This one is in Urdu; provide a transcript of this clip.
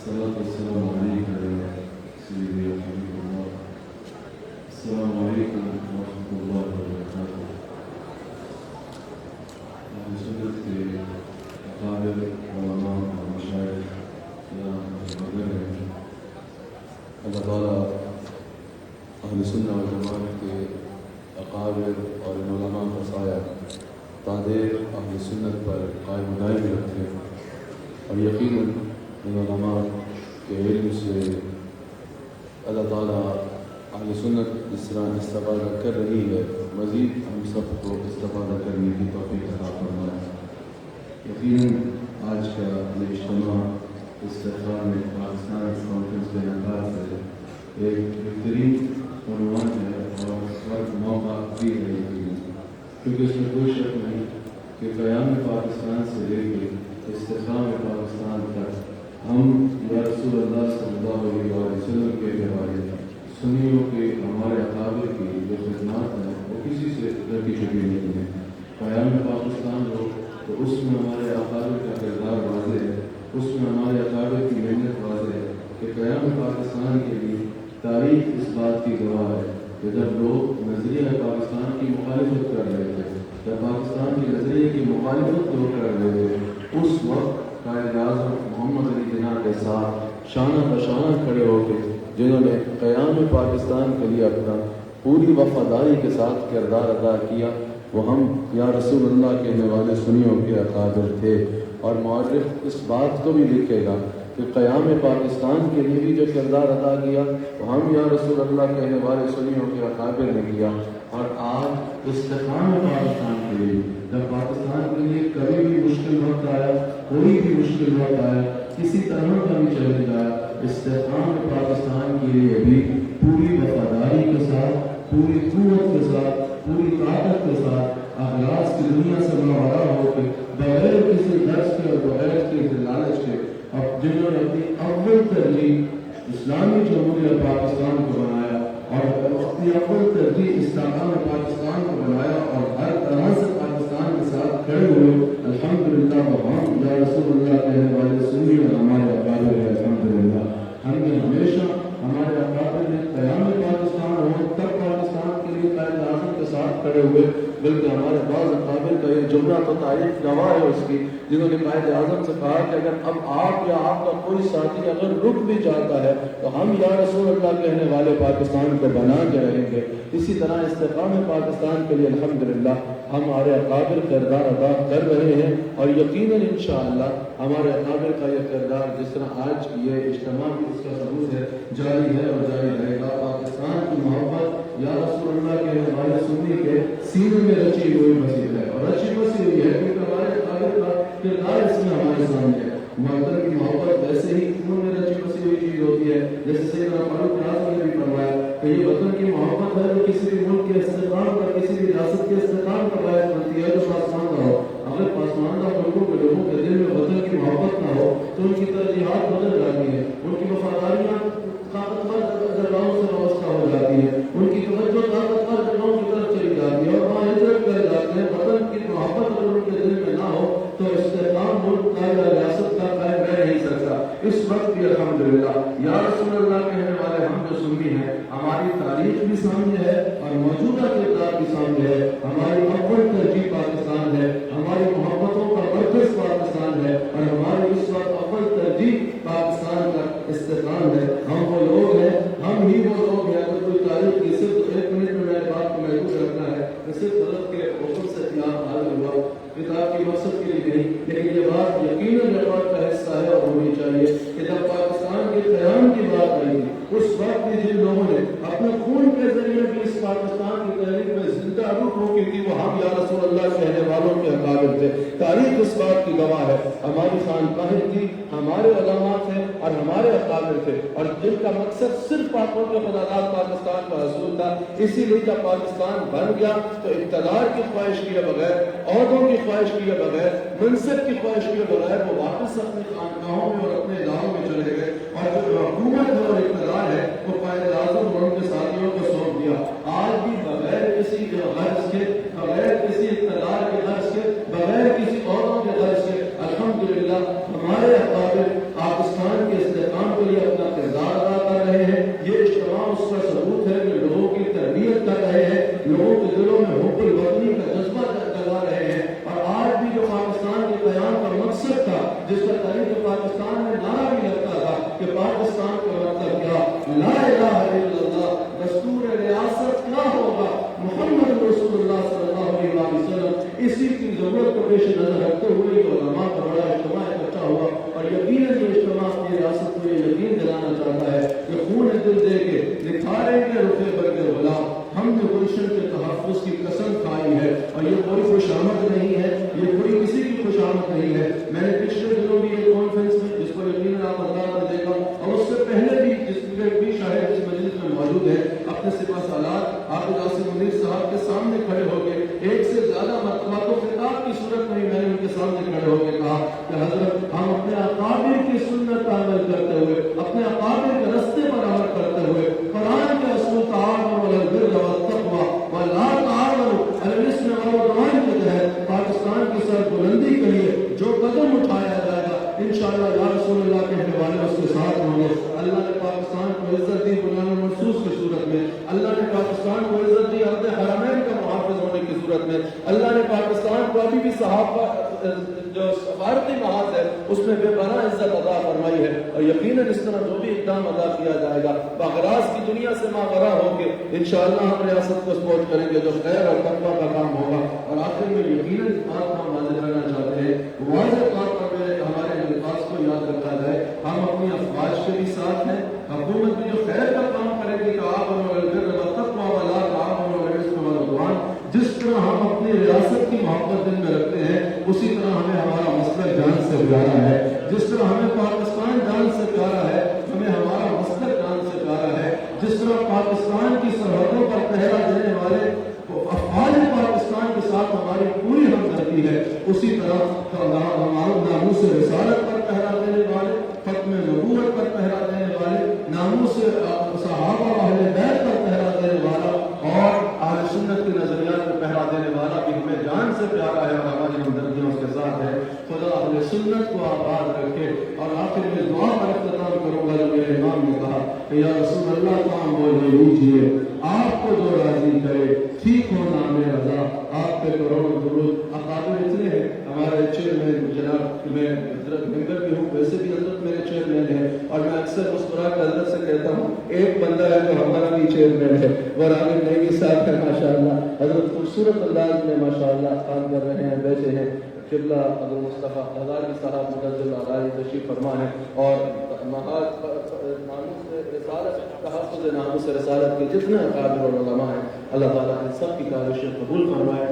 الصلاة والسلام عليك يا سيدي يا حبيب الله. السلام عليكم ورحمة الله وبركاته. أهل سنة أقابل علماء ومشايخ يا المدرب. اللہ تعالیٰ اہل سنہ والجماعت کے اقابر اور علماء کا سایہ تادیر اہل سنت پر قائم دائم رکھے، اور یقیناً ان علماء کے علم سے اللہ تعالیٰ اہل سنت جس طرح استفادہ کر رہی ہے مزید ہم سب کو استفادہ کرنے کی توفیق عطا فرمائے۔ یقیناً آج کا یہ اجتماع استقبال میں پاکستان کانفرنس کے انعقاد سے ایک بہترین عنوان ہے اور موقع بھی ہے، کیونکہ اس میں کوئی شک نہیں کہ قیام پاکستان سے لے کے استحکام پاکستان تک ہم یا رسول اللہ صلی اللہ علیہ وسلم کے حوالے سنیوں کے ہمارے اقابر کی جو خدمات ہیں وہ کسی سے ڈرتی چھپی نہیں ہے۔ قیام پاکستان ہو تو اس میں ہمارے اقابر کا کردار واضح ہے، اس میں ہمارے اقابر کی محنت واضح ہے کہ قیام پاکستان کے لیے تاریخ اس بات کی گواہ ہے کہ جب لوگ نظریہ پاکستان کی مخالفت کر رہے تھے، جب پاکستان کے نظریے کی مخالفت لوگ کر رہے تھے، اس وقت قائد اعظم محمد علی جناح کے ساتھ شانہ بشانہ کھڑے ہو کے جنہوں نے قیام پاکستان کے لیے اپنا پوری وفاداری کے ساتھ کردار ادا کیا، وہ ہم یا رسول اللہ کے نوالے سنیوں کے اقابر تھے۔ اور مورخ اس بات کو بھی لکھے گا کہ قیام پاکستان کے لیے بھی جو کردار ادا کیا وہ ہم یا رسول اللہ کہنے والے سنیوں کے اقابر نے کیا۔ اور آج استحکام پاکستان کے لیے جب پاکستان کے لیے کبھی بھی مشکل وقت آیا، کوئی بھی مشکل وقت آیا، کسی طرح کا بھی چیلنج آیا، استحکام پاکستان کے لیے بھی پوری وفاداری کے ساتھ، پوری قوت کے ساتھ، پوری طاقت کے ساتھ اخلاص کی دنیا سے ماورا ہو کے بغیر کسی درس کے اور بغیر کسی لالچ کے اب جنہوں نے اپنی اول ترجیح اسلامی جمہوریہ پاکستان کو بنایا اور اپنی اول ترجیح استحکام پاکستان کو بنایا اور ہر طرح سے پاکستان کے ساتھ کھڑے ہوئے، الحمدللہ وہ ہم یا رسول اللہ کہنے والے سنی اور ہمارے اقابر ہے۔ الحمدللہ ہم نے ہمیشہ ہمارے اقابر نے قیام پاکستان ہو تب پاکستان کے لیے قائد اعظم کے ساتھ کھڑے ہوئے، بلکہ ہمارے بعض اقابر کا یہ جملہ تو تاریخ گواہ ہے اس کی، جنہوں نے قائد اعظم سے کہا کہ اگر اب آپ یا آپ کا کوئی ساتھی اگر رک بھی جاتا ہے تو ہم یا رسول اللہ کہنے والے پاکستان کو بنا کے رہیں گے۔ اسی طرح استحکام پاکستان کے لیے الحمدللہ ہمارے اقابر کردار ادا کر رہے ہیں، اور یقیناً انشاءاللہ ہمارے اقابر کا یہ کردار جس طرح آج یہ اجتماع بھی اس کا ثبوت ہے، جاری ہے اور جاری رہے گا۔ پاکستان کی محبت یا رسول اللہ کے ہمارے سنی کے سینے میں رچی ہوئی مسجد ہے، اور رچی بسی ہوئی ہے کیونکہ ہمارے اقابر کا کردار اس میں ہمارے سامنے ہے۔ مقدر کی محبت ویسے ہی خون میں رچی بسی ہوئی چیز ہوتی ہے، جیسے سیدنا فاروق اعظم نے بھی فرمایا کہ یہ وطن کی محبت ہے جو کسی بھی ملک کے استحکام کا، کسی بھی ریاست کے استحکام کا باعث بنتی ہے جو پاسماندہ ہو۔ اگر پاسماندہ ملکوں کے لوگوں کے دل میں وطن کی محبت نہ ہو تو ان کی ترجیحات بدل جاتی ہیں، ان کی وفاداریاں طاقتور جگہوں سے وابستہ ہو جاتی ہیں، ان کی توجہ طاقتور جگہوں کی طرف چلی جاتی ہے اور وہاں ہجرت کر جاتے ہیں۔ وطن کی محبت اگر ان کے دل میں نہ ہو تو استحکام ملک کا یا ریاست کا قائم رہ نہیں سکتا۔ اس وقت بھی الحمدللہ یا رسول اللہ کہنے والے ہم جو سنی ہیں، ہماری تاریخ بھی سامنے ہے اور موجودہ کردار بھی سامنے ہے، ہماری اول ترجیح پاکستان ہے، ہماری محبتوں کا مرکز پاکستان ہے، اور ہماری اس وقت اول ترجیح پاکستان کا استحکام ہے۔ ہم وہ لوگ ہیں، ہم ہی وہ لوگ ہیں۔ اگر کوئی تاریخ کی صرف ایک منٹ میں میرے بات کو محدود رکھنا ہے کہ صرف حضرت کے حکم سے قیام حاضر ہوا، کتاب کی مقصد کے لیے نہیں، لیکن یہ بات یقیناً ریکارڈ کا حصہ ہے اور ہونی چاہیے کہ جب پاکستان کے قیام کی بات آئی تھی اس وقت بھی جن لوگوں نے اپنے خون کے ذریعے بھی اس پاکستان کی تحریک میں زندہ روح ہو کی تھی وہ ہم یا رسول اللہ کہنے والوں کے اقابر تھے۔ تاریخ اس بات کی گواہ ہے، ہماری خانقاہیں تھی، ہمارے علماء تھے اور ہمارے اقابر تھے، اور جن کا مقصد صرف پاکوں کے خدادات پاکستان کا حصول تھا۔ اسی لیے جب پاکستان بن گیا تو اقتدار کی خواہش کیے بغیر، عہدوں کی خواہش کیے بغیر، منصب کی خواہش کیے بغیر وہ واپس اپنی خانقاہوں میں اور اپنے اداروں میں چلے گئے، اور جو حکومت ہے اور اقتدار ہے وہ قائد اعظم اور ان کے ساتھیوں کو سونپ دیا۔ آج بھی بغیر کسی غرض کے، بغیر کسی اقتدار کے غرض کے، بغیر کسی عہدوں کے غرض کے الحمدللہ ہمارے اقابر پاکستان کے استحکام زمانے میں نعرہ بھی لگتا تھا کہ پاکستان کا مطلب کیا، لا الہ الا اللہ، دستور ریاست کیا ہوگا، محمد رسول اللہ صلی اللہ علیہ وسلم، اسی کی ضرورت کو پیش نظر رکھتے ہوئے علماء کا بڑا اجتماع اکٹھا ہوا، اور یقیناً یہ اجتماع اپنی ریاست کو یہ یقین دلانا چاہتا ہے کہ خون دل دے کے نکھاریں گے رخ برگ غلام، ہم نے گلشن کے تحفظ کی قسم کھائی ہے، اور یہ کوئی خوش آمد نہیں ہے، یہ کوئی کسی کی خوش آمد نہیں ہے۔ میں نے پچھلے دنوں بھی ایک کانفرنس میں، جس کو یقیناً آپ حضرات نے دیکھا، اور اس سے پہلے بھی جس میں بھی شاہد اس مجلس میں موجود ہے، اپنے سپاہ سالار حافظ عاصم منیر صاحب کے سامنے کھڑے ہو کے ایک سے زیادہ مرتبہ تو خطاب کی صورت میں ہی میں نے ان کے سامنے کھڑے ہو کے کہا کہ حضرت ہم اپنے اکابر کی سنت پر عمل کرتے ہوئے، اپنے اکابر کے راستے پر عمل کرتے ہوئے، قرآن کے اصول تعاون علی البر والتقوی ولا تعاونوا علی الاثم والعدوان کے تحت پاکستان کی سربلندی کے لیے جو قدم اٹھایا جائے گا انشاءاللہ یا رسول اللہ کہنے والے اس کے ساتھ ہوں گے۔ اللہ نے پاکستان کو عزت دی بنیاد منصوص کی صورت میں، اللہ نے پاکستان کو عزت دی عہد حرمین کا محافظ ہونے کی صورت میں، اللہ نے پاکستان کو ابھی بھی صحابہ جو سفارتی محاذ ہے اس میں بے پناہ عزت عطا فرمائی ہے، اور یقیناً اس طرح جو بھی اقدام ادا کیا جائے گا باغراض کی دنیا سے ماغرا ہو کے انشاءاللہ ہم ریاست کو سپورٹ کریں گے جو خیر اور تقویٰ کا کام ہوگا۔ اور آخر میں یقیناً اس بات کو ہم واضح کرنا چاہتے ہیں، واضح طور پر ہمارے الفاظ کو یاد رکھا جائے، ہم اپنی افواج کے بھی ساتھ ہیں، حکومت بھی جو خیر کا کام کرے گی تعاونوا علی البر والتقوی ولا تعاونوا علی الاثم والعدوان، جس طرح ہم اپنی ریاست کی محبت دل میں رکھتے ہیں اسی طرح ہمیں ہمارا مسلک جان سے پیارا ہے، جس طرح ہمیں پاکستان جان سے پیارا ہے ہمیں ہمارا مسلک جان سے پیارا ہے، جس طرح پاکستان کی سرحدوں پر پہرا دینے والے افواج پاکستان کے ساتھ ہماری پوری ہمدردی ہے، اسی طرح ہمارا ناموس رسالت پر پہرا دینے والے، ختم نبوت پر پہرا دینے والے، ناموس صحابہ و اہل بیت پر پہرا دینے والا اور اہل سنت کے نظریات پر پہرا دینے والا بھی ہمیں جان سے پیارا ہے اور ہماری ہمدردیاں اس کے ساتھ ہے۔ خدا اہل سنت کو آباد رکھے۔ اور آخر میں دعا پر اختتام کروں گا جو میرے امام نے کہا کہ یا رسول اللہ کام بولے لیجیے، آپ کو جو راضی کرے، ٹھیک ہونا میں رضا، آپ پہ کروڑوں درود۔ اکابر اتنے ہیں، ہمارے چیئرمین جناب، میں حضرت ممبر بھی ہوں، ویسے بھی حضرت میرے چیئرمین ہیں، اور میں اکثر مسکرا کے حضرت سے کہتا ہوں ایک بندہ ہے جو ہمارا بھی چیئرمین ہے، وہ راغب نعیمی صاحب ہے ماشاءاللہ، حضرت خوبصورت انداز میں ماشاءاللہ کام کر رہے ہیں، بیٹھے ہیں۔ قبلہ ابو مصطفیٰ ہزاری صاحب مجدد العلائی تشریف فرما ہے، اور ناموس رسالت، تحفظ ناموس رسالت کے جتنے اکابر اور علماء ہیں، اللہ تعالیٰ ان سب کی کاوشیں قبول فرمائے۔